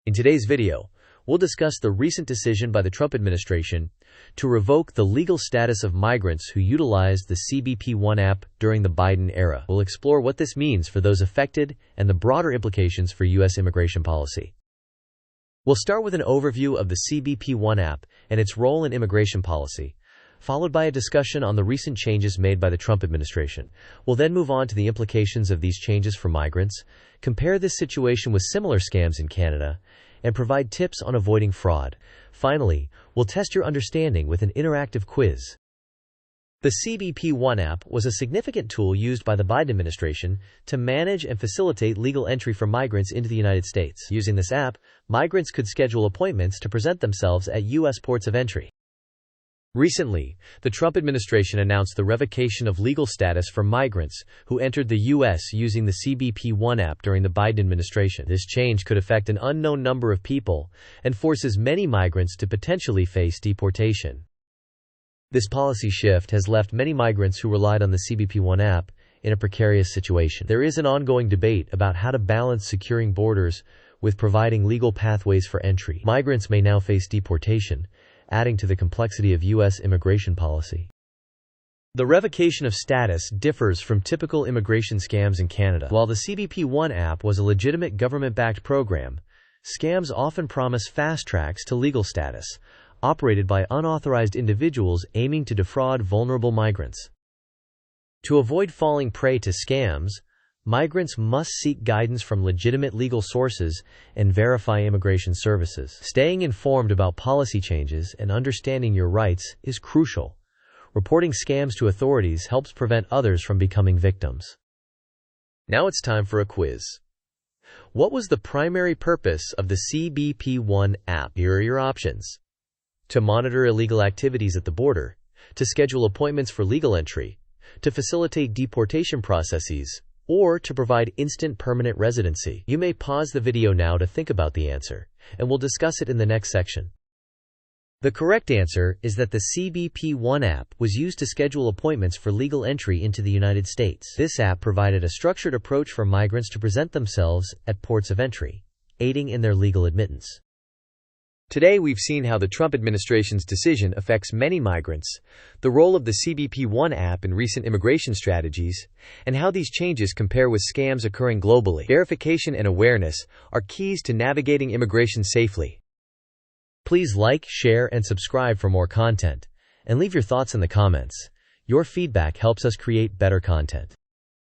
In today's video, we'll discuss the recent decision by the Trump administration to revoke the legal status of migrants who utilized the CBP One app during the Biden era. We'll explore what this means for those affected and the broader implications for U.S. immigration policy. We'll start with an overview of the CBP One app and its role in immigration policy, followed by a discussion on the recent changes made by the Trump administration. We'll then move on to the implications of these changes for migrants, compare this situation with similar scams in Canada, and provide tips on avoiding fraud. Finally, we'll test your understanding with an interactive quiz. The CBP One app was a significant tool used by the Biden administration to manage and facilitate legal entry for migrants into the United States. Using this app, migrants could schedule appointments to present themselves at U.S. ports of entry. Recently, the Trump administration announced the revocation of legal status for migrants who entered the U.S. using the CBP One app during the Biden administration. This change could affect an unknown number of people and forces many migrants to potentially face deportation. This policy shift has left many migrants who relied on the CBP One app in a precarious situation. There is an ongoing debate about how to balance securing borders with providing legal pathways for entry. Migrants may now face deportation, adding to the complexity of U.S. immigration policy. The revocation of status differs from typical immigration scams in Canada. While the CBP One app was a legitimate government-backed program, scams often promise fast tracks to legal status, operated by unauthorized individuals aiming to defraud vulnerable migrants. To avoid falling prey to scams, migrants must seek guidance from legitimate legal sources and verify immigration services. Staying informed about policy changes and understanding your rights is crucial. Reporting scams to authorities helps prevent others from becoming victims. Now it's time for a quiz. What was the primary purpose of the CBP One app? Here are your options: to monitor illegal activities at the border, to schedule appointments for legal entry, to facilitate deportation processes, or to provide instant permanent residency. You may pause the video now to think about the answer, and we'll discuss it in the next section. The correct answer is that the CBP One app was used to schedule appointments for legal entry into the United States. This app provided a structured approach for migrants to present themselves at ports of entry, aiding in their legal admittance. Today we've seen how the Trump administration's decision affects many migrants, the role of the CBP One app in recent immigration strategies, and how these changes compare with scams occurring globally. Verification and awareness are keys to navigating immigration safely. Please like, share, and subscribe for more content, and leave your thoughts in the comments. Your feedback helps us create better content.